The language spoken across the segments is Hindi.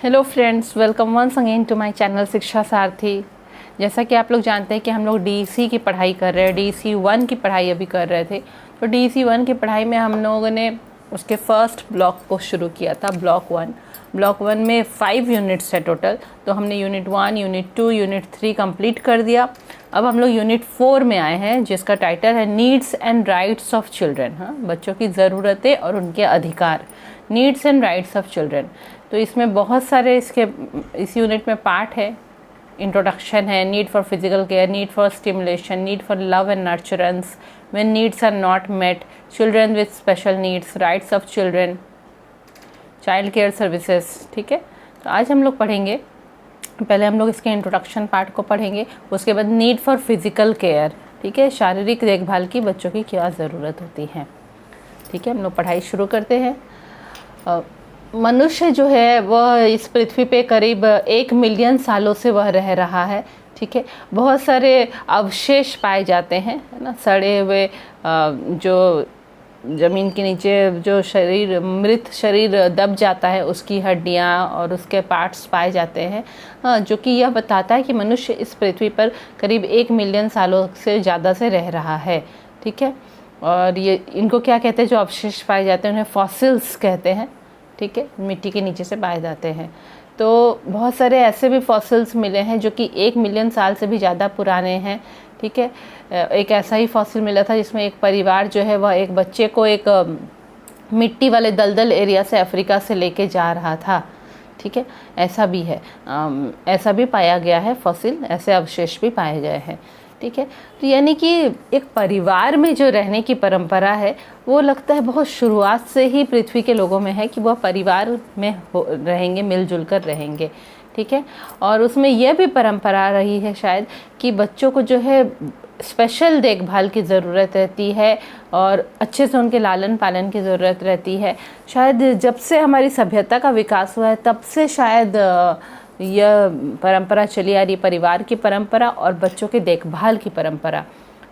Hello friends, welcome once again to my channel Shiksha Sarathi. जैसा कि आप लोग जानते हैं कि हम लोग डीसी की पढ़ाई कर रहे हैं, डीसी 1 की पढ़ाई अभी कर रहे थे। तो डीसी 1 की पढ़ाई में हम लोगों ने उसके फर्स्ट ब्लॉक को शुरू किया था, ब्लॉक 1। ब्लॉक 1 में 5 यूनिट्स है टोटल, तो हमने यूनिट 1, यूनिट 2, यूनिट 3 कंप्लीट कर दिया। अब हम लोग यूनिट 4 में आए हैं, जिसका टाइटल है needs and rights of children. हाँ, बच्चों की ज़रूरतें और उनके अधिकार, needs and rights of children. तो इसमें बहुत सारे इस यूनिट में पार्ट है। इंट्रोडक्शन है, need for physical care, need for stimulation, need for love and nurturance, when needs are not met, children with special needs, rights of children, child care services. ठीक है, तो आज हम लोग पढ़ेंगे, पहले हम लोग इसके इंट्रोडक्शन पार्ट को पढ़ेंगे, उसके बाद नीड फॉर फिजिकल केयर। ठीक है, शारीरिक देखभाल की बच्चों की क्या ज़रूरत होती है। ठीक है, हम लोग पढ़ाई शुरू करते हैं। मनुष्य जो है वह इस पृथ्वी पे करीब 1 मिलियन सालों से वह रह रहा है। ठीक है, बहुत सारे अवशेष पाए जाते हैं, है ना, सड़े हुए जो ज़मीन के नीचे जो शरीर, मृत शरीर दब जाता है, उसकी हड्डियाँ और उसके पार्ट्स पाए जाते हैं। हाँ, जो कि यह बताता है कि मनुष्य इस पृथ्वी पर करीब 1 मिलियन सालों से ज़्यादा से रह रहा है। ठीक है, और ये इनको क्या कहते हैं, जो अवशेष पाए जाते हैं उन्हें फॉसिल्स कहते हैं। ठीक है, मिट्टी के नीचे से पाए जाते हैं। तो बहुत सारे ऐसे भी फॉसिल्स मिले हैं जो कि 1 मिलियन साल से भी ज़्यादा पुराने हैं। ठीक है, एक ऐसा ही फॉसिल मिला था जिसमें एक परिवार जो है वह एक बच्चे को एक मिट्टी वाले दलदल एरिया से अफ्रीका से लेके जा रहा था। ठीक है, ऐसा भी है, ऐसा भी पाया गया है फॉसिल, ऐसे अवशेष भी पाए गए हैं। ठीक है, तो यानी कि एक परिवार में जो रहने की परंपरा है वो लगता है बहुत शुरुआत से ही पृथ्वी के लोगों में है कि वह परिवार में रहेंगे, मिलजुल कर रहेंगे। ठीक है, और उसमें यह भी परंपरा रही है शायद कि बच्चों को जो है स्पेशल देखभाल की ज़रूरत रहती है और अच्छे से उनके लालन पालन की ज़रूरत रहती है। शायद जब से हमारी सभ्यता का विकास हुआ है तब से शायद यह परंपरा चली आ रही, परिवार की परंपरा और बच्चों के देखभाल की परंपरा।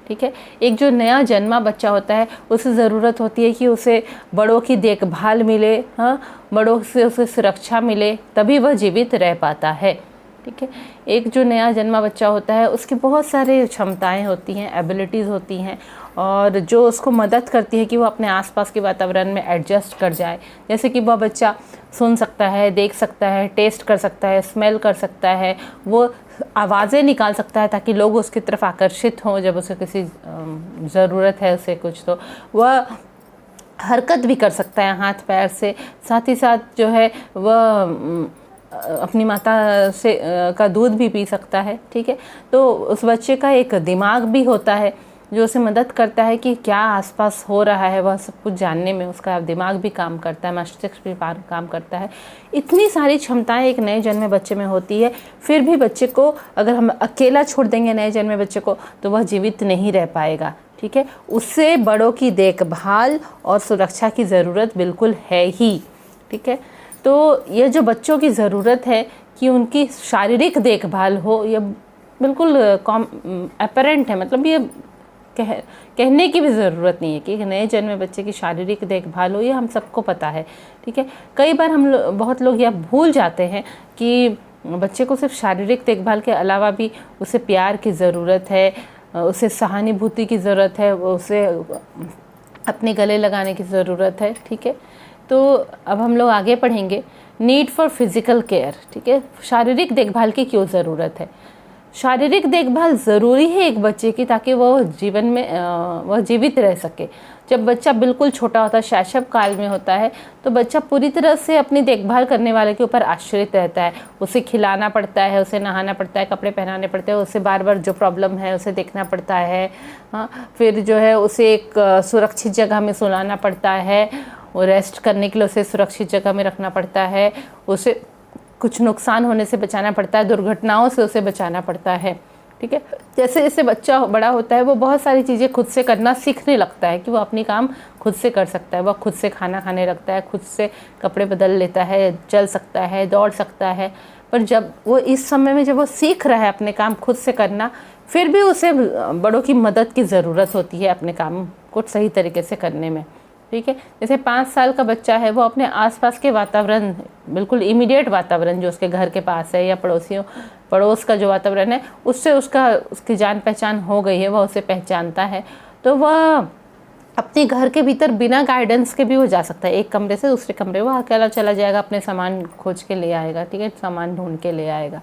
ठीक है, एक जो नया जन्मा बच्चा होता है उसे ज़रूरत होती है कि उसे बड़ों की देखभाल मिले, हाँ, बड़ों से उसे सुरक्षा मिले, तभी वह जीवित रह पाता है। ठीक है, एक जो नया जन्मा बच्चा होता है उसकी बहुत सारी क्षमताएं होती हैं, एबिलिटीज़ होती हैं, और जो उसको मदद करती है कि वो अपने आसपास के वातावरण में एडजस्ट कर जाए। जैसे कि वह बच्चा सुन सकता है, देख सकता है, टेस्ट कर सकता है, स्मेल कर सकता है, वो आवाज़ें निकाल सकता है ताकि लोग उसकी तरफ आकर्षित हों जब उसे किसी ज़रूरत है उसे कुछ, तो वह हरकत भी कर सकता है हाथ पैर से। साथ ही साथ जो है वह अपनी माता से का दूध भी पी सकता है। ठीक है, तो उस बच्चे का एक दिमाग भी होता है जो उसे मदद करता है कि क्या आसपास हो रहा है, वह सब कुछ जानने में उसका दिमाग भी काम करता है, मस्तिष्क भी काम करता है। इतनी सारी क्षमताएं एक नए जन्मे बच्चे में होती है, फिर भी बच्चे को अगर हम अकेला छोड़ देंगे नए जन्मे बच्चे को तो वह जीवित नहीं रह पाएगा। ठीक है, उससे बड़ों की देखभाल और सुरक्षा की ज़रूरत बिल्कुल है ही। ठीक है, तो ये जो बच्चों की ज़रूरत है कि उनकी शारीरिक देखभाल हो, यह बिल्कुल अपरेंट है, मतलब ये कहने की भी ज़रूरत नहीं है कि नए जन्मे बच्चे की शारीरिक देखभाल हो, ये हम सबको पता है। ठीक है, कई बार बहुत लोग यह भूल जाते हैं कि बच्चे को सिर्फ शारीरिक देखभाल के अलावा भी उसे प्यार की ज़रूरत है, उसे सहानुभूति की ज़रूरत है, उसे अपने गले लगाने की ज़रूरत है। ठीक है, तो अब हम लोग आगे पढ़ेंगे नीड फॉर फिजिकल केयर। ठीक है, शारीरिक देखभाल की क्यों ज़रूरत है। शारीरिक देखभाल ज़रूरी है एक बच्चे की ताकि वह जीवन में वह जीवित रह सके। जब बच्चा बिल्कुल छोटा होता है, शैशव काल में होता है, तो बच्चा पूरी तरह से अपनी देखभाल करने वाले के ऊपर आश्रित रहता है। उसे खिलाना पड़ता है, उसे नहाना पड़ता है, कपड़े पहनाने पड़ते हैं, उसे बार बार जो प्रॉब्लम है उसे देखना पड़ता है। हाँ, फिर जो है उसे एक सुरक्षित जगह में सुलाना पड़ता है, वो रेस्ट करने के लिए उसे सुरक्षित जगह में रखना पड़ता है, उसे कुछ नुकसान होने से बचाना पड़ता है, दुर्घटनाओं से उसे बचाना पड़ता है। ठीक है, जैसे जैसे बच्चा बड़ा होता है वो बहुत सारी चीज़ें खुद से करना सीखने लगता है कि वो अपनी काम खुद से कर सकता है, वह खुद से खाना खाने लगता है, खुद से कपड़े बदल लेता है, चल सकता है, दौड़ सकता है। पर जब वो इस समय में जब वो सीख रहा है अपने काम खुद से करना, फिर भी उसे बड़ों की मदद की ज़रूरत होती है अपने काम को सही तरीके से करने में। ठीक है। जैसे 5 साल का बच्चा है, वो अपने आसपास के वातावरण, बिल्कुल इमीडिएट वातावरण जो उसके घर के पास है या पड़ोस का जो वातावरण है, उससे उसकी जान पहचान हो गई है, वह उसे पहचानता है, तो वह अपने घर के भीतर बिना गाइडेंस के भी वो जा सकता है। एक कमरे से दूसरे कमरे वो अकेला चला जाएगा, अपने सामान खोज के ले आएगा, ठीक है, सामान ढूंढ के ले आएगा,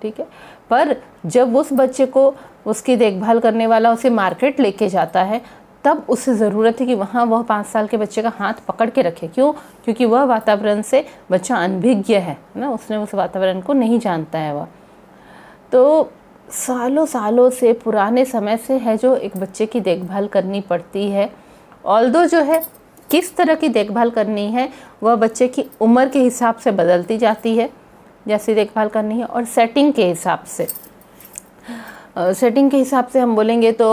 ठीक है। पर जब उस बच्चे को उसकी देखभाल करने वाला उसे मार्केट लेके जाता है, तब उसे ज़रूरत है कि वहाँ वह 5 साल के बच्चे का हाथ पकड़ के रखे। क्यों? क्योंकि वह वातावरण से बच्चा अनभिज्ञ है ना, उसने उस वातावरण को नहीं जानता है वह। तो सालों सालों से, पुराने समय से है जो एक बच्चे की देखभाल करनी पड़ती है। ऑल्दो जो है किस तरह की देखभाल करनी है वह बच्चे की उम्र के हिसाब से बदलती जाती है, जैसी देखभाल करनी है। और सेटिंग के हिसाब से, हम बोलेंगे तो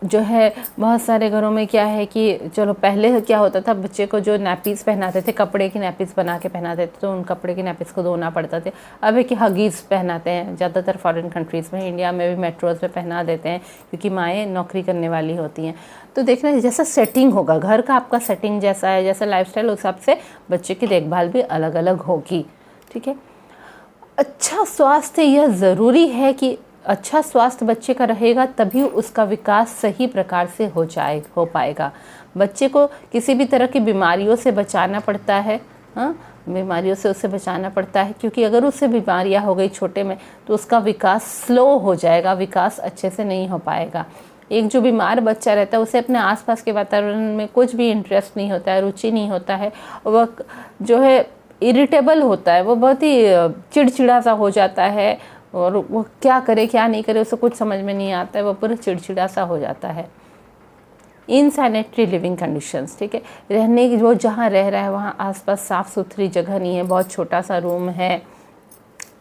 जो है बहुत सारे घरों में क्या है कि चलो पहले क्या होता था, बच्चे को जो नैपीज़ पहनाते थे, कपड़े की नैपीज़ बना के पहनाते थे, तो उन कपड़े की नैपीज़ को धोना पड़ता था। अब है कि हगीज़ पहनाते हैं ज़्यादातर फॉरेन कंट्रीज़ में, इंडिया में भी मेट्रोज़ में पहना देते हैं, क्योंकि माएँ नौकरी करने वाली होती हैं। तो देखना जैसा सेटिंग होगा, घर का आपका सेटिंग जैसा है, जैसा लाइफस्टाइल, उस हिसाब से बच्चे की देखभाल भी अलग अलग होगी, ठीक है। अच्छा स्वास्थ्य, यह ज़रूरी है कि अच्छा स्वास्थ्य बच्चे का रहेगा तभी उसका विकास सही प्रकार से हो पाएगा। बच्चे को किसी भी तरह की बीमारियों से बचाना पड़ता है, बीमारियों से उसे बचाना पड़ता है, क्योंकि अगर उससे बीमारियां हो गई छोटे में तो उसका विकास स्लो हो जाएगा, विकास अच्छे से नहीं हो पाएगा। एक जो बीमार बच्चा रहता है उसे अपने आसपास के वातावरण में कुछ भी इंटरेस्ट नहीं होता है, रुचि नहीं होता है, वह जो है इरिटेबल होता है, वो बहुत ही चिड़चिड़ा सा हो जाता है, और वो क्या करे क्या नहीं करे उसे कुछ समझ में नहीं आता है, वो पूरा चिड़चिड़ा सा हो जाता है। इनसैनिटरी लिविंग कंडीशंस, ठीक है, रहने की, वो जहाँ रह रहा है वहाँ आसपास साफ़ सुथरी जगह नहीं है, बहुत छोटा सा रूम है,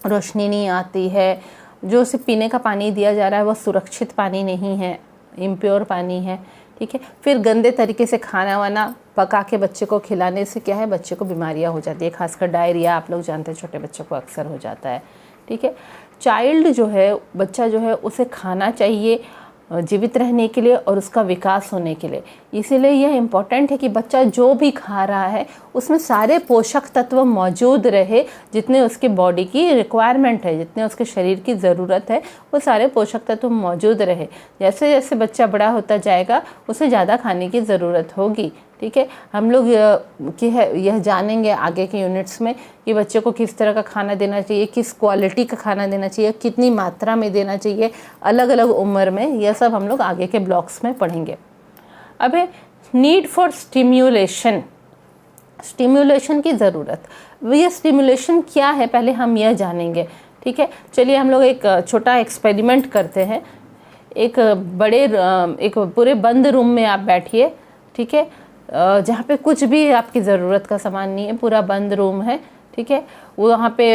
रोशनी नहीं आती है, जो उसे पीने का पानी दिया जा रहा है वो सुरक्षित पानी नहीं है, इम्प्योर पानी है, ठीक है। फिर गंदे तरीके से खाना वाना पका के बच्चे को खिलाने से क्या है, बच्चे को बीमारियाँ हो जाती है, खासकर डायरिया, आप लोग जानते हैं छोटे बच्चों को अक्सर हो जाता है, ठीक है। चाइल्ड जो है, बच्चा जो है, उसे खाना चाहिए जीवित रहने के लिए और उसका विकास होने के लिए। इसीलिए यह इम्पॉर्टेंट है कि बच्चा जो भी खा रहा है उसमें सारे पोषक तत्व मौजूद रहे, जितने उसके बॉडी की रिक्वायरमेंट है, जितने उसके शरीर की ज़रूरत है, वो सारे पोषक तत्व मौजूद रहे। जैसे जैसे बच्चा बड़ा होता जाएगा उसे ज़्यादा खाने की ज़रूरत होगी, ठीक है। हम लोग यह जानेंगे आगे के यूनिट्स में कि बच्चे को किस तरह का खाना देना चाहिए, किस क्वालिटी का खाना देना चाहिए, कितनी मात्रा में देना चाहिए अलग अलग उम्र में, यह सब हम लोग आगे के ब्लॉक्स में पढ़ेंगे। अब है नीड फॉर स्टिम्युलेशन की ज़रूरत। यह स्टिम्युलेशन क्या है पहले हम यह जानेंगे, ठीक है। चलिए हम लोग एक छोटा एक्सपेरिमेंट करते हैं। एक पूरे बंद रूम में आप बैठिए, ठीक है, जहाँ पे कुछ भी आपकी ज़रूरत का सामान नहीं है, पूरा बंद रूम है, ठीक है। वहाँ पे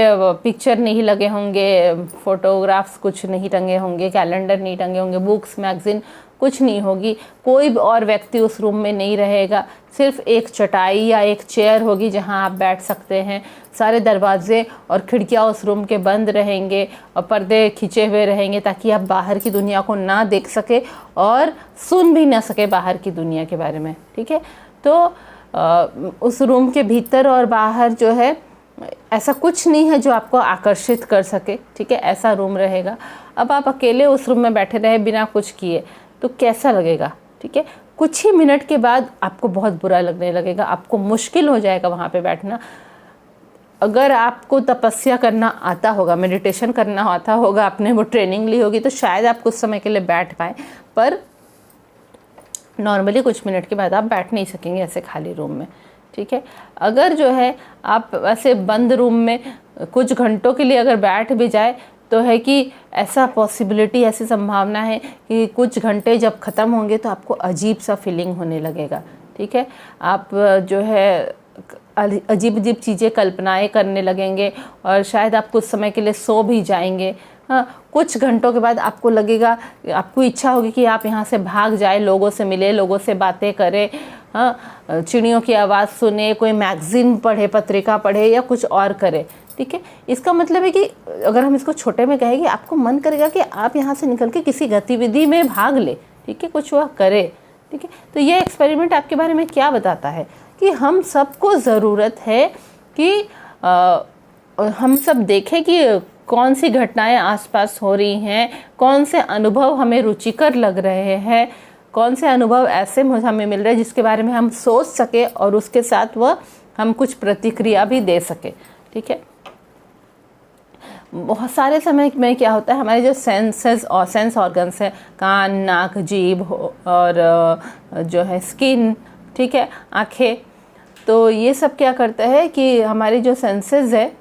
पिक्चर नहीं लगे होंगे, फोटोग्राफ्स कुछ नहीं टंगे होंगे, कैलेंडर नहीं टंगे होंगे, बुक्स मैगज़ीन कुछ नहीं होगी, कोई और व्यक्ति उस रूम में नहीं रहेगा, सिर्फ एक चटाई या एक चेयर होगी जहाँ आप बैठ सकते हैं। सारे दरवाजे और खिड़कियाँ उस रूम के बंद रहेंगे और पर्दे खींचे हुए रहेंगे ताकि आप बाहर की दुनिया को ना देख सके और सुन भी ना सके बाहर की दुनिया के बारे में, ठीक है। तो उस रूम के भीतर और बाहर जो है ऐसा कुछ नहीं है जो आपको आकर्षित कर सके, ठीक है, ऐसा रूम रहेगा। अब आप अकेले उस रूम में बैठे रहे बिना कुछ किए तो कैसा लगेगा, ठीक है। कुछ ही मिनट के बाद आपको बहुत बुरा लगने लगेगा, आपको मुश्किल हो जाएगा वहाँ पे बैठना। अगर आपको तपस्या करना आता होगा, मेडिटेशन करना आता होगा, आपने वो ट्रेनिंग ली होगी, तो शायद आप कुछ समय के लिए बैठ पाए, पर नॉर्मली कुछ मिनट के बाद आप बैठ नहीं सकेंगे ऐसे खाली रूम में, ठीक है। अगर जो है आप ऐसे बंद रूम में कुछ घंटों के लिए अगर बैठ भी जाए तो है कि ऐसा पॉसिबिलिटी, ऐसी संभावना है कि कुछ घंटे जब ख़त्म होंगे तो आपको अजीब सा फीलिंग होने लगेगा, ठीक है। आप जो है अजीब अजीब चीज़ें कल्पनाएं करने लगेंगे और शायद आप कुछ समय के लिए सो भी जाएंगे। हाँ, कुछ घंटों के बाद आपको लगेगा, आपको इच्छा होगी कि आप यहाँ से भाग जाए, लोगों से मिले, लोगों से बातें करें, हाँ, चिड़ियों की आवाज़ सुने, कोई मैगज़ीन पढ़े, पत्रिका पढ़े या कुछ और करे, ठीक है। इसका मतलब है कि अगर हम इसको छोटे में कहेंगे, आपको मन करेगा कि आप यहाँ से निकल के किसी गतिविधि में भाग ले, ठीक है, कुछ वह करे, ठीक है। तो ये एक्सपेरिमेंट आपके बारे में क्या बताता है कि हम सबको ज़रूरत है कि हम सब देखें कि कौन सी घटनाएं आसपास हो रही हैं, कौन से अनुभव हमें रुचिकर लग रहे हैं, कौन से अनुभव ऐसे हमें मिल रहे हैं जिसके बारे में हम सोच सके और उसके साथ वह हम कुछ प्रतिक्रिया भी दे सके। ठीक है। बहुत सारे समय में क्या होता है, हमारे जो सेंस ऑर्गन्स है, कान, नाक, जीभ और जो है स्किन, ठीक है, आँखें, तो ये सब क्या करता है कि हमारी जो सेंसेस है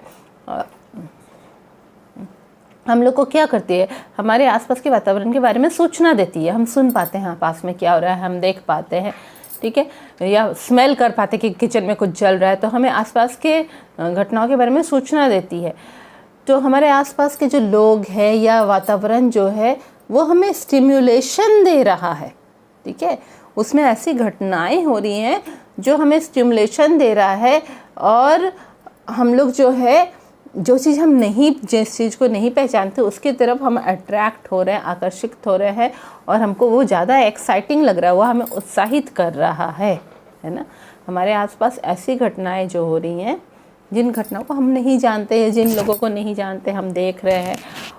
हम लोग को क्या करती है, हमारे आसपास के वातावरण के बारे में सूचना देती है। हम सुन पाते हैं पास में क्या हो रहा है, हम देख पाते हैं, ठीक है, या स्मेल कर पाते कि किचन में कुछ जल रहा है, तो हमें आसपास के घटनाओं के बारे में सूचना देती है। तो हमारे आसपास के जो लोग हैं या वातावरण जो है वो हमें स्टिम्युलेशन दे रहा है। ठीक है, उसमें ऐसी घटनाएं हो रही हैं जो हमें स्टिम्युलेशन दे रहा है और हम लोग जो है जिस चीज़ को नहीं पहचानते उसकी तरफ हम अट्रैक्ट हो रहे हैं, आकर्षित हो रहे हैं और हमको वो ज़्यादा एक्साइटिंग लग रहा है, वो हमें उत्साहित कर रहा है ना। हमारे आसपास ऐसी घटनाएं जो हो रही हैं, जिन घटनाओं को हम नहीं जानते हैं, जिन लोगों को नहीं जानते, हम देख रहे हैं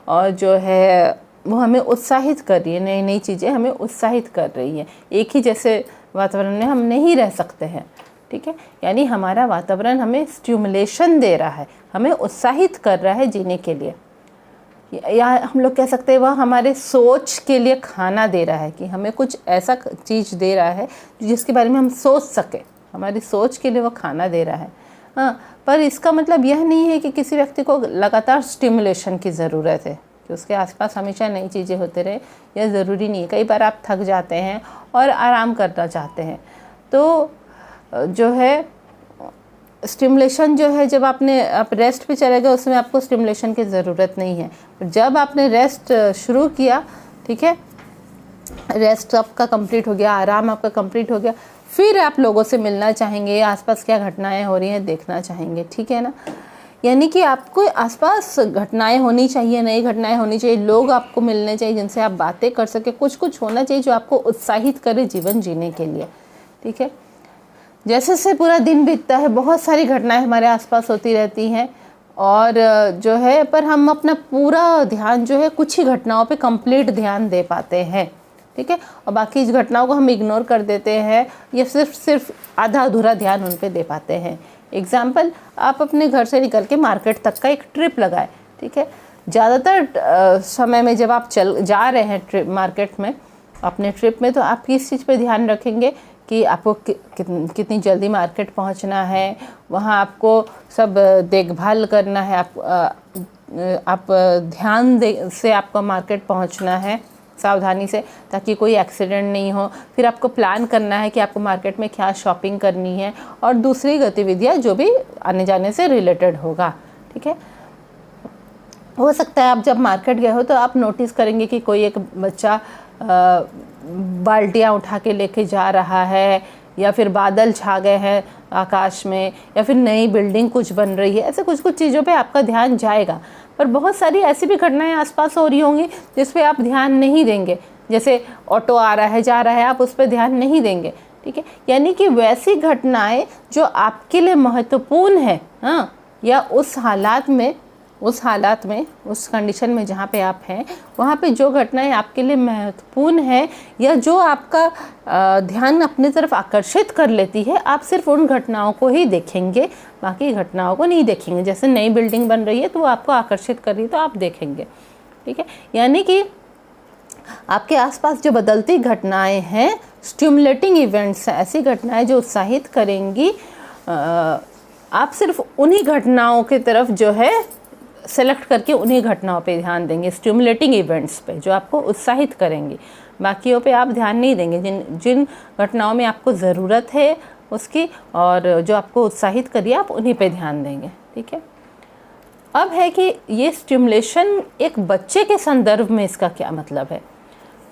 और जो है वो हमें उत्साहित कर रही है, नई नई चीज़ें हमें उत्साहित कर रही हैं। एक ही जैसे वातावरण में हम नहीं रह सकते हैं। ठीक है, यानी हमारा वातावरण हमें स्टिमुलेशन दे रहा है, हमें उत्साहित कर रहा है जीने के लिए, या हम लोग कह सकते हैं वह हमारे सोच के लिए खाना दे रहा है कि हमें कुछ ऐसा चीज़ दे रहा है जिसके बारे में हम सोच सके, हमारी सोच के लिए वो खाना दे रहा है। हाँ, पर इसका मतलब यह नहीं है कि किसी व्यक्ति को लगातार स्टिमुलेशन की ज़रूरत है कि उसके आसपास हमेशा नई चीज़ें होते रहे, यह ज़रूरी नहीं है। कई बार आप थक जाते हैं और आराम करना चाहते हैं, तो जो है स्टिमुलेशन जो है, जब आप रेस्ट पे चले गए उसमें आपको स्टिमुलेशन की ज़रूरत नहीं है। जब आपने रेस्ट शुरू किया, ठीक है, रेस्ट आपका कंप्लीट हो गया, आराम आपका कंप्लीट हो गया, फिर आप लोगों से मिलना चाहेंगे, आसपास क्या घटनाएं हो रही हैं देखना चाहेंगे। ठीक है ना, यानी कि आपको आसपास घटनाएं होनी चाहिए, नई घटनाएं होनी चाहिए, लोग आपको मिलने चाहिए जिनसे आप बातें कर सके, कुछ होना चाहिए जो आपको उत्साहित करे जीवन जीने के लिए। ठीक है, जैसे जैसे पूरा दिन बीतता है बहुत सारी घटनाएं हमारे आसपास होती रहती हैं और जो है पर हम अपना पूरा ध्यान जो है कुछ ही घटनाओं पे कंप्लीट ध्यान दे पाते हैं। ठीक है, और बाकी इस घटनाओं को हम इग्नोर कर देते हैं या सिर्फ आधा अधूरा ध्यान उन पे दे पाते हैं। एग्जाम्पल, आप अपने घर से निकल के मार्केट तक का एक ट्रिप लगाए। ठीक है, ज़्यादातर समय में जब आप जा रहे हैं मार्केट में अपने ट्रिप में, तो आप किस चीज़ पे ध्यान रखेंगे कि आपको कितनी जल्दी मार्केट पहुंचना है, वहां आपको सब देखभाल करना है, आप ध्यान से आपको मार्केट पहुंचना है, सावधानी से, ताकि कोई एक्सीडेंट नहीं हो। फिर आपको प्लान करना है कि आपको मार्केट में क्या शॉपिंग करनी है और दूसरी गतिविधियां जो भी आने जाने से रिलेटेड होगा। ठीक है, हो सकता है आप जब मार्केट गए हो तो आप नोटिस करेंगे कि कोई एक बच्चा बाल्टियाँ उठा के लेके जा रहा है, या फिर बादल छा गए हैं आकाश में, या फिर नई बिल्डिंग कुछ बन रही है। ऐसे कुछ चीज़ों पे आपका ध्यान जाएगा, पर बहुत सारी ऐसी भी घटनाएं आसपास हो रही होंगी जिस पे आप ध्यान नहीं देंगे। जैसे ऑटो आ रहा है जा रहा है, आप उस पर ध्यान नहीं देंगे। ठीक है, यानी कि वैसी घटनाएं जो आपके लिए महत्वपूर्ण है, हाँ, या उस हालात में उस कंडीशन में जहाँ पे आप हैं, वहाँ पे जो घटनाएं आपके लिए महत्वपूर्ण है या जो आपका ध्यान अपनी तरफ आकर्षित कर लेती है, आप सिर्फ उन घटनाओं को ही देखेंगे, बाकी घटनाओं को नहीं देखेंगे। जैसे नई बिल्डिंग बन रही है तो वो आपको आकर्षित कर रही है तो आप देखेंगे। ठीक है, यानी कि आपके आसपास जो बदलती घटनाएं हैं, स्टिमुलेटिंग इवेंट्स हैं, ऐसी घटनाएं जो उत्साहित करेंगी, आप सिर्फ उन्हीं घटनाओं की तरफ जो है सेलेक्ट करके उन्हीं घटनाओं पे ध्यान देंगे, स्टिमुलेटिंग इवेंट्स पे जो आपको उत्साहित करेंगी। बाकियों पे आप ध्यान नहीं देंगे। जिन घटनाओं में आपको ज़रूरत है उसकी और जो आपको उत्साहित करिए, आप उन्हीं पे ध्यान देंगे। ठीक है, अब है कि ये स्टिमुलेशन एक बच्चे के संदर्भ में इसका क्या मतलब है।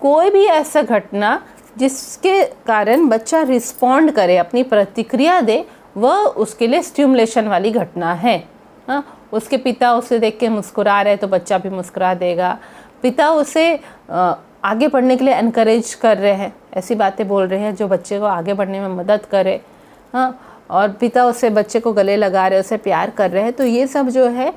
कोई भी ऐसा घटना जिसके कारण बच्चा रिस्पॉन्ड करे, अपनी प्रतिक्रिया दे, वह उसके लिए स्टिमुलेशन वाली घटना है। हाँ, उसके पिता उसे देख के मुस्कुरा रहे तो बच्चा भी मुस्कुरा देगा। पिता उसे आगे बढ़ने के लिए एनकरेज कर रहे हैं, ऐसी बातें बोल रहे हैं जो बच्चे को आगे बढ़ने में मदद करे। हाँ, और पिता उसे बच्चे को गले लगा रहे, उसे प्यार कर रहे हैं। तो ये सब जो है,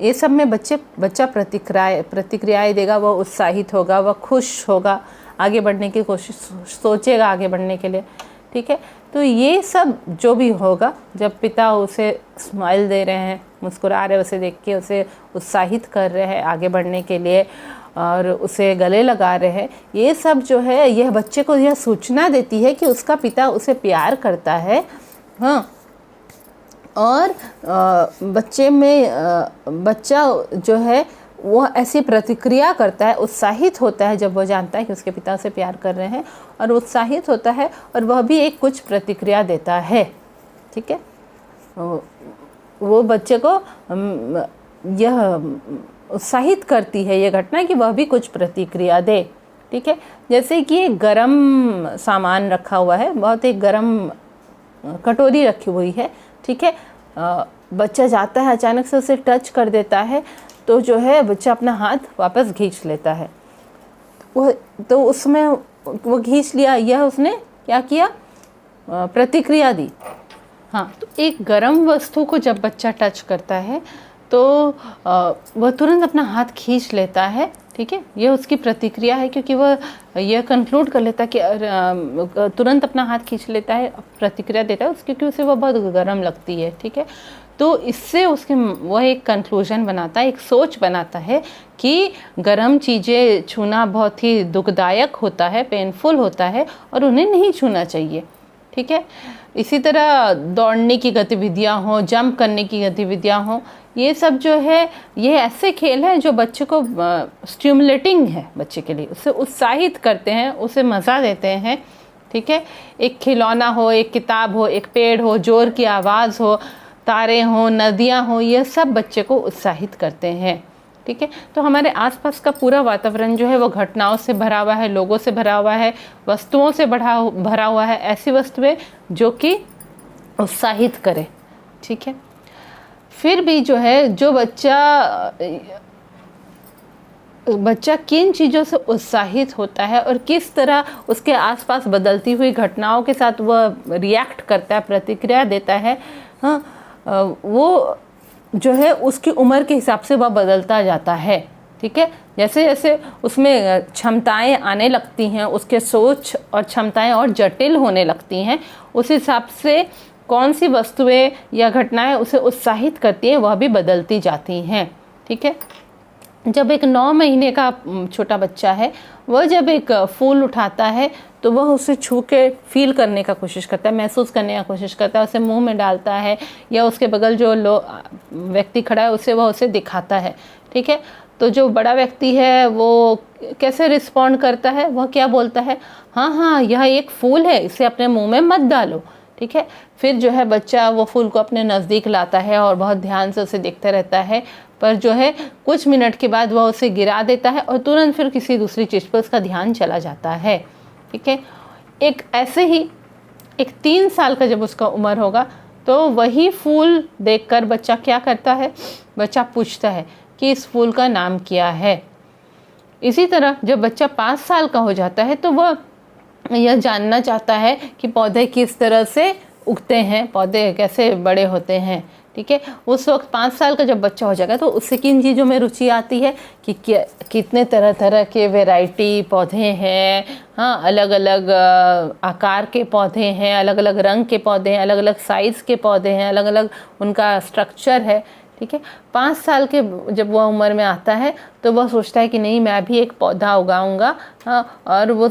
ये सब में बच्चा प्रतिक्रियाएं देगा, वह उत्साहित होगा, वह खुश होगा, आगे बढ़ने की कोशिश सोचेगा आगे बढ़ने के लिए। ठीक है, तो ये सब जो भी होगा, जब पिता उसे स्माइल दे रहे हैं, मुस्कुरा रहे हैं, उसे देख के उसे उत्साहित कर रहे हैं आगे बढ़ने के लिए और उसे गले लगा रहे हैं, ये सब जो है यह बच्चे को यह सूचना देती है कि उसका पिता उसे प्यार करता है। हाँ, और बच्चा जो है वो ऐसी प्रतिक्रिया करता है, उत्साहित होता है जब वो जानता है कि उसके पिता उसे प्यार कर रहे हैं, और उत्साहित होता है और वह भी एक कुछ प्रतिक्रिया देता है। ठीक है, वो बच्चे को यह उत्साहित करती है ये घटना कि वह भी कुछ प्रतिक्रिया दे। ठीक है, जैसे कि गरम सामान रखा हुआ है, बहुत ही गरम कटोरी रखी हुई है। ठीक है, बच्चा जाता है, अचानक से उसे टच कर देता है, तो जो है बच्चा अपना हाथ वापस खींच लेता है। तो उसमें वो खींच लिया, यह उसने क्या किया, प्रतिक्रिया दी। हाँ, तो एक गर्म वस्तु को जब बच्चा टच करता है तो वह तुरंत अपना हाथ खींच लेता है। ठीक है, यह उसकी प्रतिक्रिया है, क्योंकि वह यह कंक्लूड कर लेता है कि तुरंत अपना हाथ खींच लेता है, प्रतिक्रिया देता है क्योंकि उसे वह बहुत गर्म लगती है। ठीक है, तो इससे उसके वह एक कंक्लूजन बनाता है, एक सोच बनाता है कि गर्म चीज़ें छूना बहुत ही दुखदायक होता है, पेनफुल होता है और उन्हें नहीं छूना चाहिए। ठीक है, इसी तरह दौड़ने की गतिविधियां हों, जंप करने की गतिविधियां हों, ये सब जो है ये ऐसे खेल हैं जो बच्चे को स्टिमुलेटिंग है, बच्चे के लिए उसे उत्साहित करते हैं, उसे मज़ा देते हैं। ठीक है, एक खिलौना हो, एक किताब हो, एक पेड़ हो, जोर की आवाज़ हो, तारे हों, नदियाँ हों, ये सब बच्चे को उत्साहित करते हैं। ठीक है, तो हमारे आसपास का पूरा वातावरण जो है वो घटनाओं से भरा हुआ है, लोगों से भरा हुआ है, वस्तुओं से भरा हुआ है, ऐसी वस्तुएं जो कि उत्साहित करे। ठीक है, फिर भी जो है जो बच्चा किन चीज़ों से उत्साहित होता है और किस तरह उसके आसपास बदलती हुई घटनाओं के साथ वह रिएक्ट करता है, प्रतिक्रिया देता है, हाँ, वो जो है उसकी उम्र के हिसाब से वह बदलता जाता है। ठीक है, जैसे जैसे उसमें क्षमताएं आने लगती हैं, उसके सोच और क्षमताएं और जटिल होने लगती हैं, उस हिसाब से कौन सी वस्तुएं या घटनाएं उसे उत्साहित करती हैं वह भी बदलती जाती हैं। ठीक है, जब एक 9 महीने का छोटा बच्चा है, वह जब एक फूल उठाता है तो वह उसे छू के फील करने का कोशिश करता है, महसूस करने का कोशिश करता है, उसे मुंह में डालता है या उसके बगल जो व्यक्ति खड़ा है उसे वह उसे दिखाता है। ठीक है, तो जो बड़ा व्यक्ति है वो कैसे रिस्पॉन्ड करता है, वह क्या बोलता है, हाँ हाँ यह एक फूल है, इसे अपने मुंह में मत डालो। ठीक है, फिर जो है बच्चा वो फूल को अपने नज़दीक लाता है और बहुत ध्यान से उसे देखता रहता है, पर जो है कुछ मिनट के बाद वह उसे गिरा देता है और तुरंत फिर किसी दूसरी चीज़ पर उसका ध्यान चला जाता है। ठीक है, एक ऐसे ही एक 3 साल का जब उसका उम्र होगा तो वही फूल देखकर बच्चा क्या करता है, बच्चा पूछता है कि इस फूल का नाम क्या है। इसी तरह जब बच्चा 5 साल का हो जाता है तो वह यह जानना चाहता है कि पौधे किस तरह से उगते हैं, पौधे कैसे बड़े होते हैं। ठीक है, उस वक्त 5 साल का जब बच्चा हो जाएगा तो उससे किन चीज़ों में रुचि आती है कि कितने तरह तरह के वैरायटी पौधे हैं, हाँ, अलग अलग आकार के पौधे हैं, अलग अलग रंग के पौधे हैं, अलग अलग साइज़ के पौधे हैं, अलग अलग उनका स्ट्रक्चर है। ठीक है, 5 साल के जब वह उम्र में आता है तो वह सोचता है कि नहीं मैं भी एक पौधा उगाऊंगा, हाँ, और वो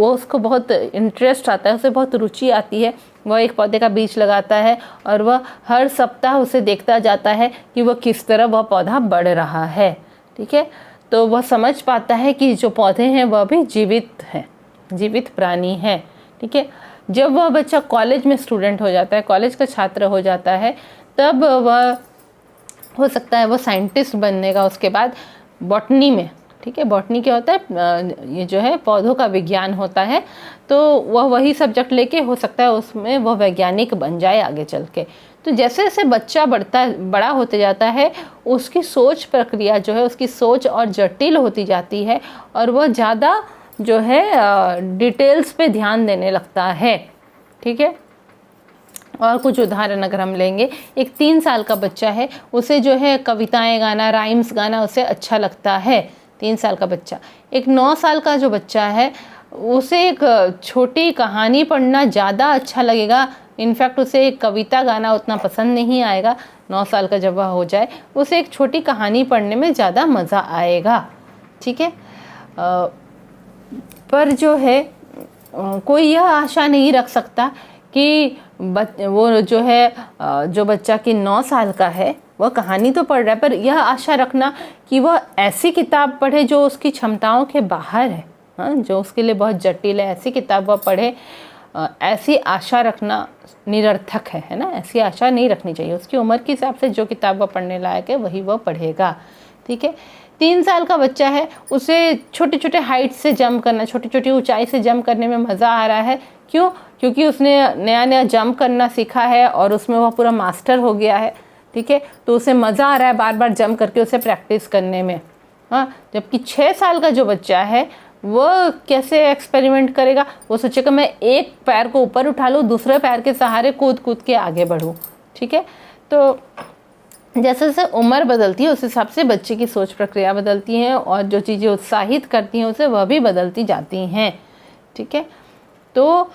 उसको बहुत इंटरेस्ट आता है, उसे बहुत रुचि आती है। वह एक पौधे का बीज लगाता है और वह हर सप्ताह उसे देखता जाता है कि वह किस तरह वह पौधा बढ़ रहा है। ठीक है, तो वह समझ पाता है कि जो पौधे हैं वह भी जीवित हैं, जीवित प्राणी हैं। ठीक है, जब वह बच्चा कॉलेज में स्टूडेंट हो जाता है, कॉलेज का छात्र हो जाता है, तब वह हो सकता है वो साइंटिस्ट बनने का उसके बाद बॉटनी में। ठीक है, बॉटनी क्या होता है, ये जो है पौधों का विज्ञान होता है, तो वह वही सब्जेक्ट लेके हो सकता है उसमें वह वैज्ञानिक बन जाए आगे चल के। तो जैसे जैसे बच्चा बड़ा होते जाता है, उसकी सोच प्रक्रिया जो है, उसकी सोच और जटिल होती जाती है और वह ज़्यादा जो है डिटेल्स पे ध्यान देने लगता है। ठीक है, और कुछ उदाहरण अगर हम लेंगे, एक 3 साल का बच्चा है, उसे जो है कविताएं गाना, राइम्स गाना उसे अच्छा लगता है, 3 साल का बच्चा। एक 9 साल का जो बच्चा है, उसे एक छोटी कहानी पढ़ना ज़्यादा अच्छा लगेगा। इनफैक्ट उसे एक कविता गाना उतना पसंद नहीं आएगा। 9 साल का जब वह हो जाए, उसे एक छोटी कहानी पढ़ने में ज़्यादा मज़ा आएगा। ठीक है, पर जो है कोई यह आशा नहीं रख सकता कि वो जो है जो बच्चा कि 9 साल का है वह कहानी तो पढ़ रहा है, पर यह आशा रखना कि वह ऐसी किताब पढ़े जो उसकी क्षमताओं के बाहर है, हाँ, जो उसके लिए बहुत जटिल है, ऐसी किताब वह पढ़े, ऐसी आशा रखना निरर्थक है ना। ऐसी आशा नहीं रखनी चाहिए। उसकी उम्र के हिसाब से जो किताब वह पढ़ने लायक है वही वह पढ़ेगा। ठीक है, 3 साल का बच्चा है, उसे छोटे छोटे हाइट से जंप करना, छोटी छोटी ऊंचाई से जंप करने में मज़ा आ रहा है। क्यों? क्योंकि उसने नया नया जंप करना सीखा है और उसमें वह पूरा मास्टर हो गया है। ठीक है, तो उसे मज़ा आ रहा है बार बार जंप करके उसे प्रैक्टिस करने में। हाँ, जबकि 6 साल का जो बच्चा है वो कैसे एक्सपेरिमेंट करेगा? वो सोचेगा मैं एक पैर को ऊपर उठा लूँ, दूसरे पैर के सहारे कूद कूद के आगे बढ़ूँ। ठीक है, तो जैसे जैसे उम्र बदलती है उस हिसाब से बच्चे की सोच प्रक्रिया बदलती हैं और जो चीज़ें उत्साहित करती हैं उसे वह भी बदलती जाती हैं। ठीक है, तो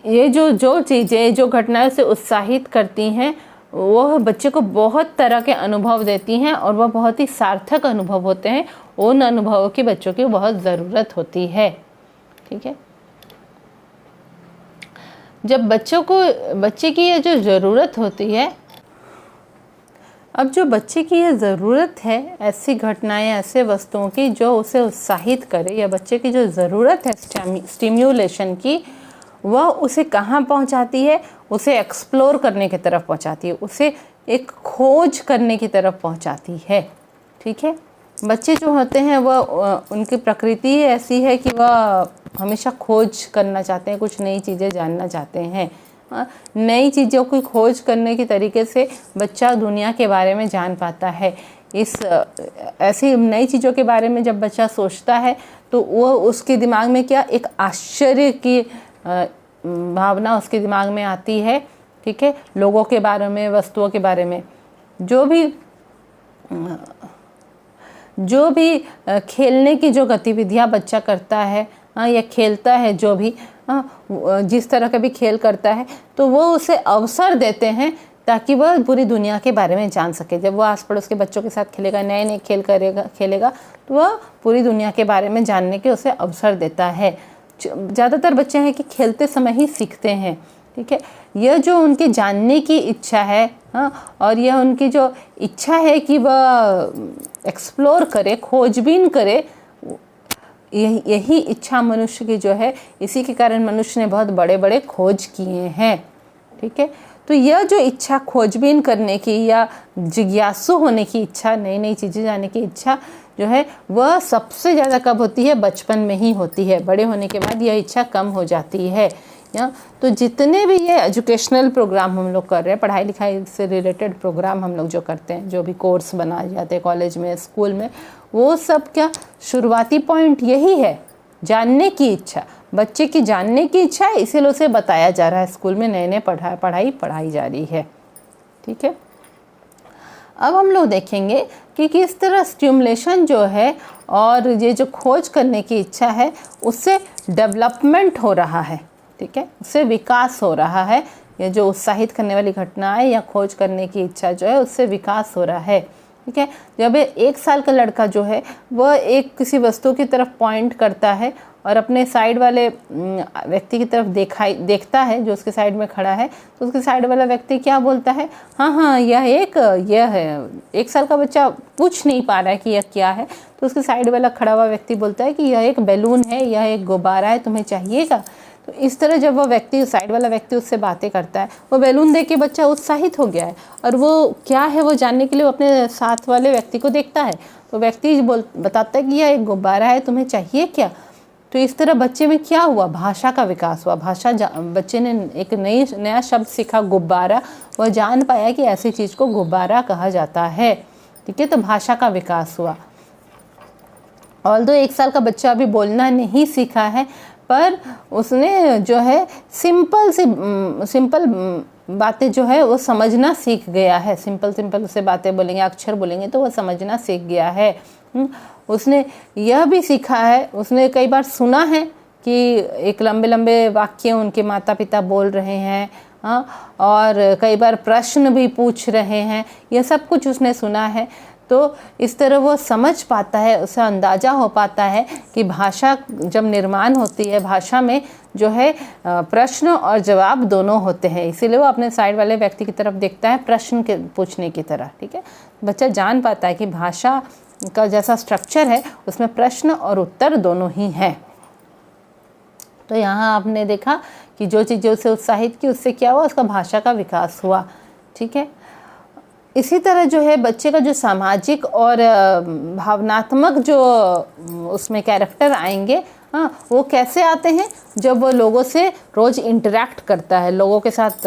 ये जो चीज़ें, जो घटनाएं उसे उत्साहित करती हैं, वह बच्चे को बहुत तरह के अनुभव देती हैं और वह बहुत ही सार्थक अनुभव होते हैं। उन अनुभवों की बच्चों की बहुत ज़रूरत होती है। ठीक है, जब बच्चे की ये जो ज़रूरत होती है, अब जो बच्चे की ये ज़रूरत है, ऐसी घटनाएं, ऐसे वस्तुओं की जो उसे उत्साहित करे, या बच्चे की जो ज़रूरत है स्टिम्युलेशन की, वह उसे कहाँ पहुँचाती है? उसे एक्सप्लोर करने की तरफ पहुँचाती है, उसे एक खोज करने की तरफ पहुँचाती है। ठीक है, बच्चे जो होते हैं वह उनकी प्रकृति ऐसी है कि वह हमेशा खोज करना चाहते हैं, कुछ नई चीज़ें जानना चाहते हैं। नई चीज़ों की खोज करने के तरीके से बच्चा दुनिया के बारे में जान पाता है। ऐसी नई चीज़ों के बारे में जब बच्चा सोचता है तो वो उसके दिमाग में क्या, एक आश्चर्य की भावना उसके दिमाग में आती है। ठीक है, लोगों के बारे में, वस्तुओं के बारे में, जो भी खेलने की जो गतिविधियां बच्चा करता है, या खेलता है, जो भी जिस तरह का भी खेल करता है, तो वो उसे अवसर देते हैं ताकि वह पूरी दुनिया के बारे में जान सके। जब वो आस पड़ोस के बच्चों के साथ खेलेगा, नए नए खेल खेलेगा, तो वह पूरी दुनिया के बारे में जानने के उसे अवसर देता है। ज़्यादातर बच्चे हैं कि खेलते समय ही सीखते हैं। ठीक है, यह जो उनकी जानने की इच्छा है, हाँ, और यह उनकी जो इच्छा है कि वह एक्सप्लोर करे, खोजबीन करे, यही इच्छा मनुष्य की जो है, इसी के कारण मनुष्य ने बहुत बड़े बड़े खोज किए हैं। ठीक है, तो यह जो इच्छा खोजबीन करने की या जिज्ञासु होने की इच्छा, नई नई चीज़ें जानने की इच्छा जो है, वह सबसे ज़्यादा कब होती है? बचपन में ही होती है। बड़े होने के बाद यह इच्छा कम हो जाती है। तो जितने भी ये एजुकेशनल प्रोग्राम हम लोग कर रहे हैं, पढ़ाई लिखाई से रिलेटेड प्रोग्राम हम लोग जो करते हैं, जो भी कोर्स बनाए जाते हैं कॉलेज में, स्कूल में, वो सब क्या शुरुआती पॉइंट यही है, जानने की इच्छा। बच्चे की जानने की इच्छा है, इसीलिए उसे बताया जा रहा है, स्कूल में नए नए पढ़ाई जा रही है। ठीक है, अब हम लोग देखेंगे कि किस तरह स्टिमुलेशन जो है और ये जो खोज करने की इच्छा है, उससे डेवलपमेंट हो रहा है। ठीक है, उससे विकास हो रहा है। ये जो उत्साहित करने वाली घटनाएं या खोज करने की इच्छा जो है, उससे विकास हो रहा है। ठीक है, जब 1 साल का लड़का जो है वह एक किसी वस्तु की तरफ पॉइंट करता है और अपने साइड वाले व्यक्ति की तरफ देखता है जो उसके साइड में खड़ा है, तो उसके साइड वाला व्यक्ति क्या बोलता है? हाँ, यह है। 1 साल का बच्चा पूछ नहीं पा रहा है कि यह क्या है, तो उसके साइड वाला खड़ा हुआ व्यक्ति बोलता है कि यह एक बैलून है, यह एक गुब्बारा है, तुम्हें चाहिएगा? तो इस तरह जब वो व्यक्ति, साइड वाला व्यक्ति उससे बातें करता है, वो बैलून देख के बच्चा उत्साहित हो गया है और वो क्या है वो जानने के लिए वो अपने साथ वाले व्यक्ति को देखता है। तो व्यक्ति बताता है कि यह एक गुब्बारा है, तुम्हें चाहिए क्या? तो इस तरह बच्चे में क्या हुआ, भाषा का विकास हुआ। बच्चे ने एक नया शब्द सीखा, गुब्बारा। वह जान पाया कि ऐसी चीज़ को गुब्बारा कहा जाता है, ठीक है। तो भाषा का विकास हुआ। ऑल्दो 1 साल का बच्चा अभी बोलना नहीं सीखा है, पर उसने जो है सिंपल बातें जो है वो समझना सीख गया है। सिंपल से बातें बोलेंगे, अक्षर बोलेंगे तो वो समझना सीख गया है। उसने यह भी सीखा है, उसने कई बार सुना है कि एक लंबे वाक्य उनके माता पिता बोल रहे हैं, और कई बार प्रश्न भी पूछ रहे हैं, यह सब कुछ उसने सुना है। तो इस तरह वो समझ पाता है, उसे अंदाज़ा हो पाता है कि भाषा जब निर्माण होती है, भाषा में जो है प्रश्न और जवाब दोनों होते हैं। इसीलिए वो अपने साइड वाले व्यक्ति की तरफ देखता है प्रश्न के पूछने की तरह, ठीक है। बच्चा जान पाता है कि भाषा का जैसा स्ट्रक्चर है उसमें प्रश्न और उत्तर दोनों ही हैं। तो यहाँ आपने देखा कि जो चीज़ें उसे उत्साहित की, उससे क्या हुआ, उसका भाषा का विकास हुआ, ठीक है। इसी तरह जो है बच्चे का जो सामाजिक और भावनात्मक जो उसमें कैरेक्टर आएंगे, वो कैसे आते हैं, जब वो लोगों से रोज़ इंटरेक्ट करता है, लोगों के साथ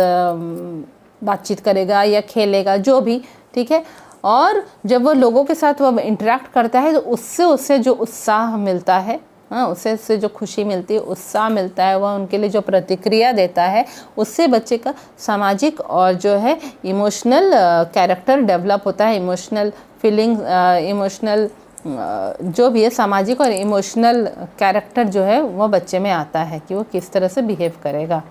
बातचीत करेगा या खेलेगा, जो भी, ठीक है। और जब वो लोगों के साथ वो इंटरेक्ट करता है तो उससे जो उत्साह मिलता है, उससे जो खुशी मिलती है, उत्साह मिलता है, वह उनके लिए जो प्रतिक्रिया देता है, उससे बच्चे का सामाजिक और जो है इमोशनल कैरेक्टर डेवलप होता है। इमोशनल फीलिंग, इमोशनल जो भी है, सामाजिक और इमोशनल कैरेक्टर जो है वो बच्चे में आता है कि वो किस तरह से बिहेव करेगा।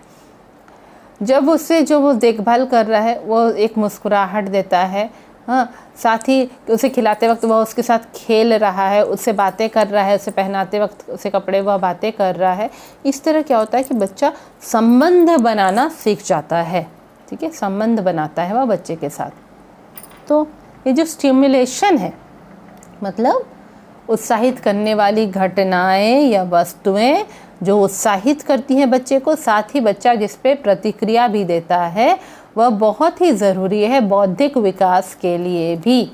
जब उससे जो वो देखभाल कर रहा है वो एक मुस्कुराहट देता है, साथ ही उसे खिलाते वक्त वह उसके साथ खेल रहा है, उससे बातें कर रहा है, उसे पहनाते वक्त उसे कपड़े वह बातें कर रहा है। इस तरह क्या होता है कि बच्चा संबंध बनाना सीख जाता है, ठीक है, संबंध बनाता है वह बच्चे के साथ। तो ये जो स्टिमुलेशन है, मतलब उत्साहित करने वाली घटनाएं या वस्तुएं जो उत्साहित करती हैं बच्चे को, साथ ही बच्चा जिस पे प्रतिक्रिया भी देता है, वह बहुत ही ज़रूरी है बौद्धिक विकास के लिए भी,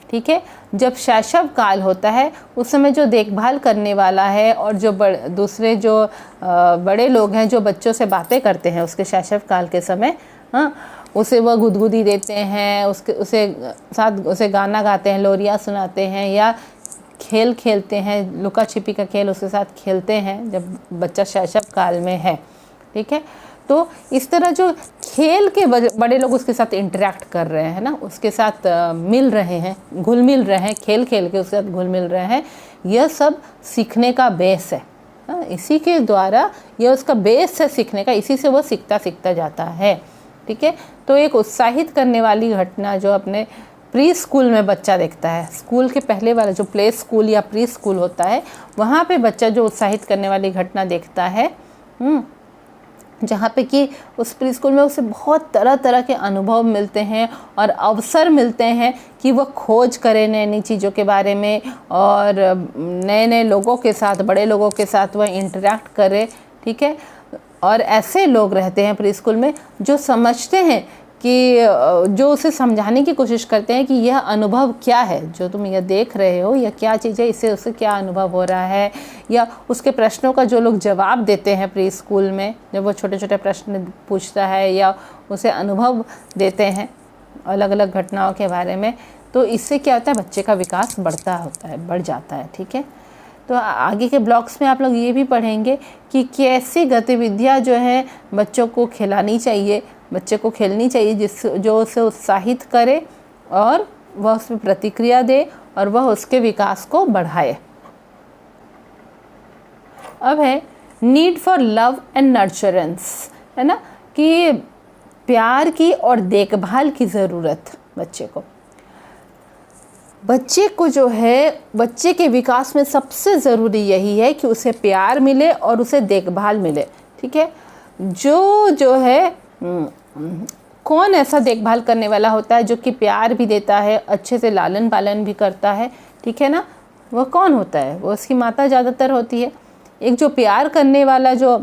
ठीक है। जब शैशव काल होता है उस समय जो देखभाल करने वाला है और जो दूसरे जो बड़े लोग हैं जो बच्चों से बातें करते हैं उसके शैशव काल के समय, उसे वह गुदगुदी देते हैं, उसे गाना गाते हैं, लोरियाँ सुनाते हैं, या खेल खेलते हैं, लुका छिपी का खेल उसके साथ खेलते हैं जब बच्चा शैशव काल में है, ठीक है। तो इस तरह जो खेल के बड़े लोग उसके साथ इंटरेक्ट कर रहे हैं ना, उसके साथ मिल रहे हैं, घुल मिल रहे हैं, खेल के उसके साथ घुल मिल रहे हैं, यह सब सीखने का बेस है। इसी के द्वारा यह उसका बेस है सीखने का, इसी से वो सीखता जाता है, ठीक है। तो एक उत्साहित करने वाली घटना जो अपने प्री स्कूल में बच्चा देखता है, स्कूल के पहले वाला जो प्ले स्कूल या प्री स्कूल होता है, वहाँ पे बच्चा जो उत्साहित करने वाली घटना देखता है, जहाँ पे कि उस प्री स्कूल में उसे बहुत तरह के अनुभव मिलते हैं और अवसर मिलते हैं कि वह खोज करे नई नई चीज़ों के बारे में, और नए लोगों के साथ, बड़े लोगों के साथ वह इंटरेक्ट करे, ठीक है। और ऐसे लोग रहते हैं प्री स्कूल में जो समझते हैं कि जो उसे समझाने की कोशिश करते हैं कि यह अनुभव क्या है जो तुम यह देख रहे हो, यह क्या चीज़ है, इससे उसे क्या अनुभव हो रहा है, या उसके प्रश्नों का जो लोग जवाब देते हैं प्री स्कूल में, जब वो छोटे छोटे प्रश्न पूछता है या उसे अनुभव देते हैं अलग अलग घटनाओं के बारे में, तो इससे क्या होता है, बच्चे का विकास बढ़ जाता है, ठीक है। तो आगे के ब्लॉग्स में आप लोग ये भी पढ़ेंगे कि कैसी गतिविधियाँ जो है बच्चों को खिलानी चाहिए, बच्चे को खेलनी चाहिए जो उसे उत्साहित करे और वह उसमें प्रतिक्रिया दे और वह उसके विकास को बढ़ाए। अब है need for love and nurturance, है ना, कि प्यार की और देखभाल की ज़रूरत बच्चे को जो है, बच्चे के विकास में सबसे ज़रूरी यही है कि उसे प्यार मिले और उसे देखभाल मिले, ठीक है। जो है कौन ऐसा देखभाल करने वाला होता है जो कि प्यार भी देता है, अच्छे से लालन पालन भी करता है, ठीक है ना, वह कौन होता है, वो उसकी माता ज़्यादातर होती है। एक जो प्यार करने वाला, जो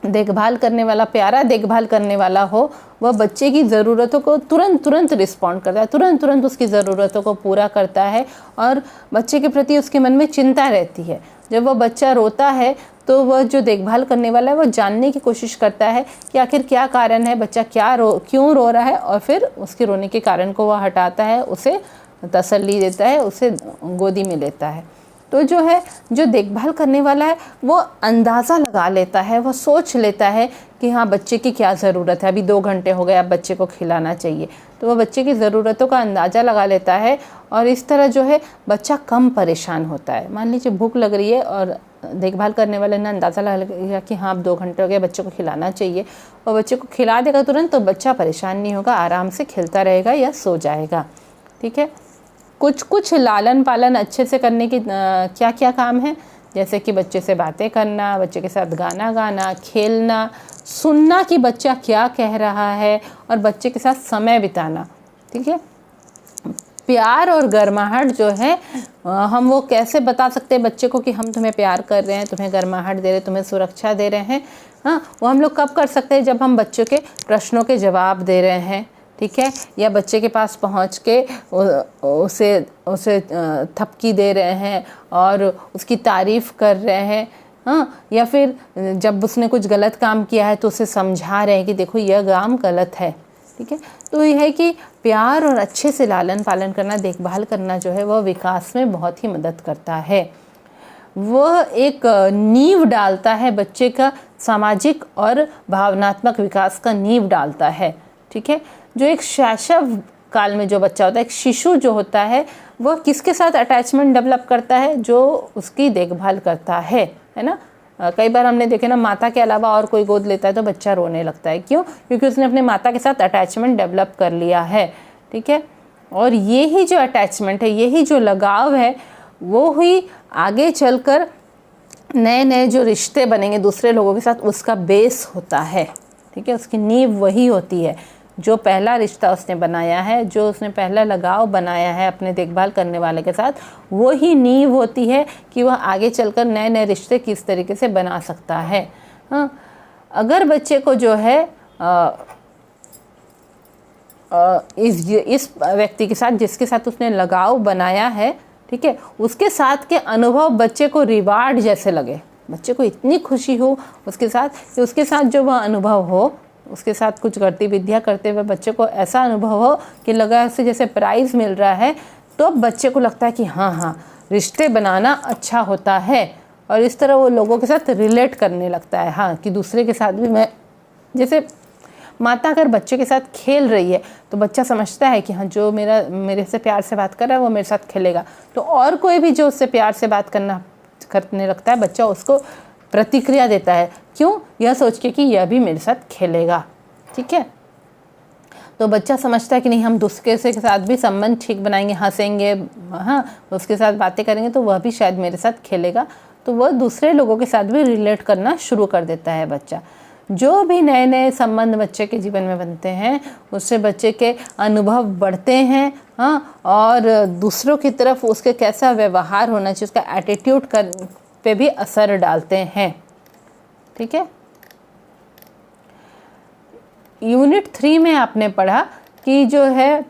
देखभाल करने वाला, प्यारा देखभाल करने वाला हो, वह बच्चे की ज़रूरतों को तुरंत रिस्पॉन्ड करता है, तुरंत उसकी ज़रूरतों को पूरा करता है और बच्चे के प्रति उसके मन में चिंता रहती है। जब वो बच्चा रोता है तो वह जो देखभाल करने वाला है वो जानने की कोशिश करता है कि आखिर क्या कारण है, बच्चा क्यों रो रहा है, और फिर उसके रोने के कारण को वह हटाता है, उसे तसल्ली देता है, उसे गोदी में लेता है। तो जो देखभाल करने वाला है वो अंदाज़ा लगा लेता है, वो सोच लेता है कि हाँ बच्चे की क्या ज़रूरत है, अभी 2 घंटे हो गए, अब बच्चे को खिलाना चाहिए। तो वह बच्चे की ज़रूरतों का अंदाज़ा लगा लेता है और इस तरह बच्चा कम परेशान होता है। मान लीजिए भूख लग रही है और देखभाल करने वाले ने अंदाज़ा लगा लिया कि हाँ अब 2 घंटे हो गए, बच्चे को खिलाना चाहिए, और बच्चे को खिला देगा तुरंत, तो बच्चा परेशान नहीं होगा, आराम से खेलता रहेगा या सो जाएगा। ठीक है। कुछ लालन पालन अच्छे से करने की क्या क्या काम है, जैसे कि बच्चे से बातें करना, बच्चे के साथ गाना गाना, खेलना, सुनना कि बच्चा क्या कह रहा है, और बच्चे के साथ समय बिताना। ठीक है। प्यार और गर्माहट जो है हम वो कैसे बता सकते हैं बच्चे को कि हम तुम्हें प्यार कर रहे हैं, तुम्हें गर्माहट दे रहे हैं, तुम्हें सुरक्षा दे रहे हैं। हाँ, वो हम लोग कब कर सकते हैं, जब हम बच्चों के प्रश्नों के जवाब दे रहे हैं। ठीक है। या बच्चे के पास पहुंच के उसे थपकी दे रहे हैं और उसकी तारीफ़ कर रहे हैं। हाँ, या फिर जब उसने कुछ गलत काम किया है तो उसे समझा रहे हैं कि देखो यह काम गलत है। ठीक है। तो यह है कि प्यार और अच्छे से लालन पालन करना, देखभाल करना जो है वह विकास में बहुत ही मदद करता है। वह एक नींव डालता है, बच्चे का सामाजिक और भावनात्मक विकास का नींव डालता है। ठीक है। जो एक शैशव काल में जो बच्चा होता है, एक शिशु जो होता है, वह किसके साथ अटैचमेंट डेवलप करता है, जो उसकी देखभाल करता है ना। कई बार हमने देखे ना, माता के अलावा और कोई गोद लेता है तो बच्चा रोने लगता है। क्यों? क्योंकि उसने अपने माता के साथ अटैचमेंट डेवलप कर लिया है। ठीक है। और यही जो अटैचमेंट है, यही जो लगाव है, वो ही आगे चलकर नए नए जो रिश्ते बनेंगे दूसरे लोगों के साथ, उसका बेस होता है। ठीक है। उसकी नींव वही होती है, जो पहला रिश्ता उसने बनाया है, जो उसने पहला लगाव बनाया है अपने देखभाल करने वाले के साथ, वो ही नींव होती है कि वह आगे चलकर नए नए रिश्ते किस तरीके से बना सकता है। हाँ, अगर बच्चे को जो है इस व्यक्ति के साथ जिसके साथ उसने लगाव बनाया है, ठीक है, उसके साथ के अनुभव बच्चे को रिवार्ड जैसे लगे, बच्चे को इतनी खुशी हो उसके साथ कि उसके साथ जो वह अनुभव हो, उसके साथ कुछ गतिविधियाँ करते हुए बच्चे को ऐसा अनुभव हो कि लगा उसे जैसे प्राइज़ मिल रहा है, तो बच्चे को लगता है कि हाँ रिश्ते बनाना अच्छा होता है, और इस तरह वो लोगों के साथ रिलेट करने लगता है। हाँ, कि दूसरे के साथ भी मैं, जैसे माता अगर बच्चे के साथ खेल रही है तो बच्चा समझता है कि हाँ जो मेरे से प्यार से बात कर रहा है वो मेरे साथ खेलेगा, तो और कोई भी जो उससे प्यार से बात करने लगता है, बच्चा उसको प्रतिक्रिया देता है। क्यों? यह सोच के कि यह भी मेरे साथ खेलेगा। ठीक है। तो बच्चा समझता है कि नहीं, हम दूसरे के साथ भी संबंध ठीक बनाएंगे, हंसेंगे, हाँ उसके साथ बातें करेंगे तो वह भी शायद मेरे साथ खेलेगा, तो वह दूसरे लोगों के साथ भी रिलेट करना शुरू कर देता है बच्चा। जो भी नए नए संबंध बच्चे के जीवन में बनते हैं, उससे बच्चे के अनुभव बढ़ते हैं। हाँ, और दूसरों की तरफ उसके कैसा व्यवहार होना चाहिए, उसका एटीट्यूड पे भी असर डालते हैं। ठीक है। यूनिट 3 में आपने पढ़ा कि जो है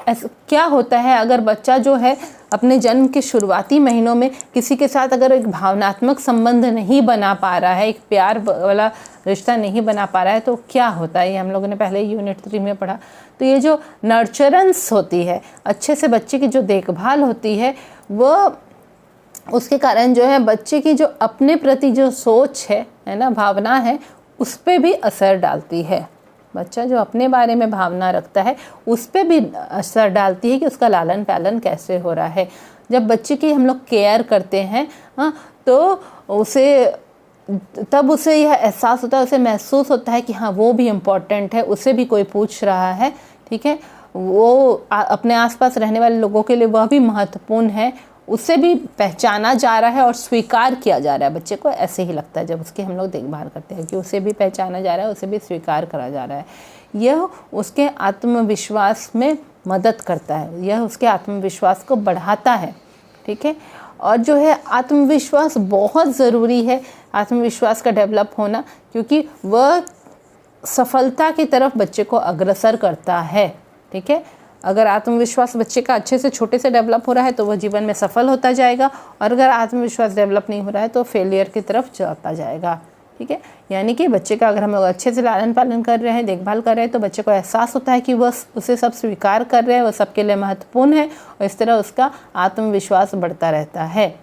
क्या होता है अगर बच्चा जो है अपने जन्म के शुरुआती महीनों में किसी के साथ अगर एक भावनात्मक संबंध नहीं बना पा रहा है, एक प्यार वाला रिश्ता नहीं बना पा रहा है, तो क्या होता है, ये हम लोगों ने पहले यूनिट 3 में पढ़ा। तो ये जो नर्चरेंस होती है, अच्छे से बच्चे की जो देखभाल होती है, वो उसके कारण जो है बच्चे की जो अपने प्रति जो सोच है ना, भावना है, उस पर भी असर डालती है। बच्चा जो अपने बारे में भावना रखता है उस पर भी असर डालती है कि उसका लालन पालन कैसे हो रहा है। जब बच्चे की हम लोग केयर करते हैं, हाँ, तो तब उसे यह एहसास होता है, उसे महसूस होता है कि हाँ वो भी इम्पोर्टेंट है, उसे भी कोई पूछ रहा है। ठीक है। वो अपने आसपास रहने वाले लोगों के लिए वह भी महत्वपूर्ण है, उसे भी पहचाना जा रहा है और स्वीकार किया जा रहा है। बच्चे को ऐसे ही लगता है जब उसकी हम लोग देखभाल करते हैं कि उसे भी पहचाना जा रहा है, उसे भी स्वीकार करा जा रहा है। यह उसके आत्मविश्वास में मदद करता है, यह उसके आत्मविश्वास को बढ़ाता है। ठीक है। और जो है आत्मविश्वास बहुत ज़रूरी है, आत्मविश्वास का डेवलप होना, क्योंकि वह सफलता की तरफ बच्चे को अग्रसर करता है। ठीक है। अगर आत्मविश्वास बच्चे का अच्छे से छोटे से डेवलप हो रहा है तो वह जीवन में सफल होता जाएगा, और अगर आत्मविश्वास डेवलप नहीं हो रहा है तो फेलियर की तरफ जाता जाएगा। ठीक है, यानी कि बच्चे का अगर हम लोग अच्छे से लालन पालन कर रहे हैं, देखभाल कर रहे हैं, तो बच्चे को एहसास होता है कि वह उसे सब स्वीकार कर रहे हैं, वह सबके लिए महत्वपूर्ण है, और इस तरह उसका आत्मविश्वास बढ़ता रहता है।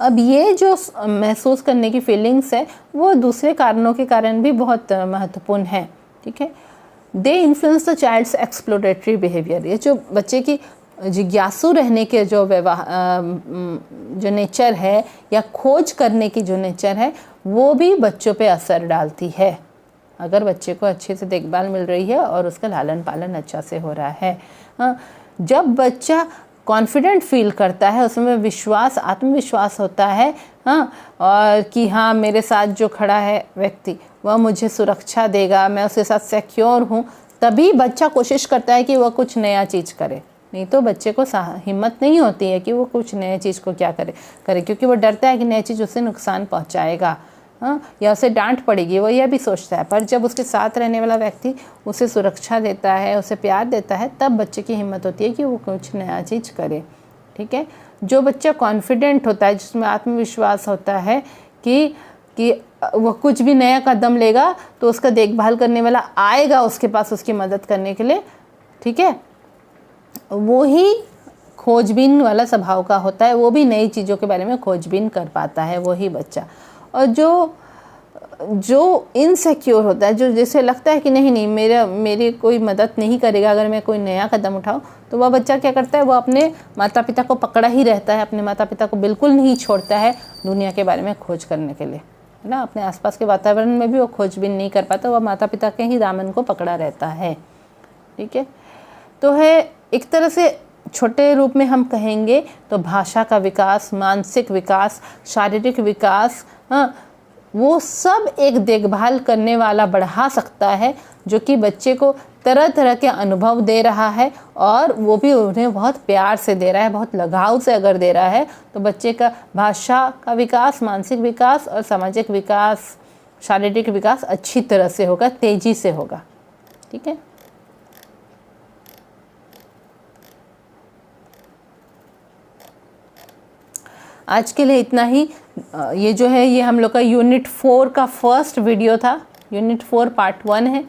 अब ये जो महसूस करने की फीलिंग्स है वो दूसरे कारणों के कारण भी बहुत महत्वपूर्ण है। ठीक है, they influence the child's exploratory behaviour. ये जो बच्चे की जिज्ञासु रहने के जो जो नेचर है या खोज करने की जो नेचर है वो भी बच्चों पे असर डालती है, अगर बच्चे को अच्छे से देखभाल मिल रही है और उसका लालन पालन अच्छा से हो रहा है। जब बच्चा कॉन्फिडेंट फील करता है, उसमें विश्वास, आत्मविश्वास होता है, और कि हाँ मेरे साथ जो खड़ा है व्यक्ति वह मुझे सुरक्षा देगा, मैं उसके साथ सिक्योर हूँ, तभी बच्चा कोशिश करता है कि वह कुछ नया चीज़ करे। नहीं तो बच्चे को हिम्मत नहीं होती है कि वो कुछ नए चीज़ को क्या करे, क्योंकि वो डरता है कि नई चीज़ उसे नुकसान पहुँचाएगा, या उसे डांट पड़ेगी, वो यह भी सोचता है। पर जब उसके साथ रहने वाला व्यक्ति उसे सुरक्षा देता है, उसे प्यार देता है, तब बच्चे की हिम्मत होती है कि वो कुछ नया चीज़ करे। ठीक है, जो बच्चा कॉन्फिडेंट होता है, जिसमें आत्मविश्वास होता है कि वह कुछ भी नया कदम लेगा तो उसका देखभाल करने वाला आएगा उसके पास उसकी मदद करने के लिए। ठीक है, वो ही खोजबीन वाला स्वभाव का होता है, वो भी नई चीज़ों के बारे में खोजबीन कर पाता है, वही बच्चा। और जो इनसिक्योर होता है, जो जैसे लगता है कि नहीं मेरी कोई मदद नहीं करेगा अगर मैं कोई नया कदम उठाऊं, तो वह बच्चा क्या करता है, वो अपने माता पिता को पकड़ा ही रहता है, अपने माता पिता को बिल्कुल नहीं छोड़ता है दुनिया के बारे में खोज करने के लिए, है ना। अपने आसपास के वातावरण में भी वो खोजबीन नहीं कर पाता, वह माता पिता के ही दामन को पकड़ा रहता है। ठीक है, तो है एक तरह से छोटे रूप में हम कहेंगे तो भाषा का विकास, मानसिक विकास, शारीरिक विकास, वो सब एक देखभाल करने वाला बढ़ा सकता है, जो कि बच्चे को तरह तरह के अनुभव दे रहा है, और वो भी उन्हें बहुत प्यार से दे रहा है, बहुत लगाव से अगर दे रहा है, तो बच्चे का भाषा का विकास, मानसिक विकास और सामाजिक विकास, शारीरिक विकास अच्छी तरह से होगा, तेजी से होगा। ठीक है, आज के लिए इतना ही। ये जो है ये हम लोग का यूनिट 4 का फर्स्ट वीडियो था। यूनिट 4 पार्ट 1 है,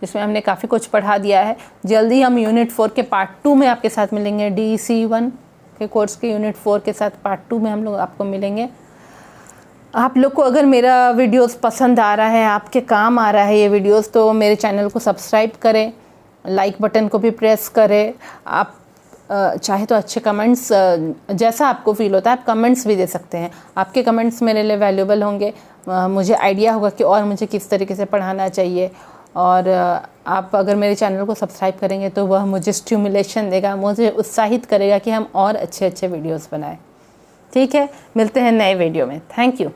जिसमें हमने काफ़ी कुछ पढ़ा दिया है। जल्दी हम यूनिट 4 के पार्ट 2 में आपके साथ मिलेंगे। DC1 के कोर्स के यूनिट 4 के साथ पार्ट 2 में हम लोग आपको मिलेंगे। आप लोग को अगर मेरा वीडियोस पसंद आ रहा है, आपके काम आ रहा है ये वीडियोस, तो मेरे चैनल को सब्सक्राइब करें, लाइक बटन को भी प्रेस करें। आप चाहे तो अच्छे कमेंट्स, जैसा आपको फील होता है आप कमेंट्स भी दे सकते हैं। आपके कमेंट्स मेरे लिए वैल्यूएबल होंगे, मुझे आइडिया होगा कि और मुझे किस तरीके से पढ़ाना चाहिए। और आप अगर मेरे चैनल को सब्सक्राइब करेंगे तो वह मुझे स्टिमुलेशन देगा, मुझे उत्साहित करेगा कि हम और अच्छे अच्छे वीडियोस बनाएं। ठीक है, मिलते हैं नए वीडियो में। Thank you.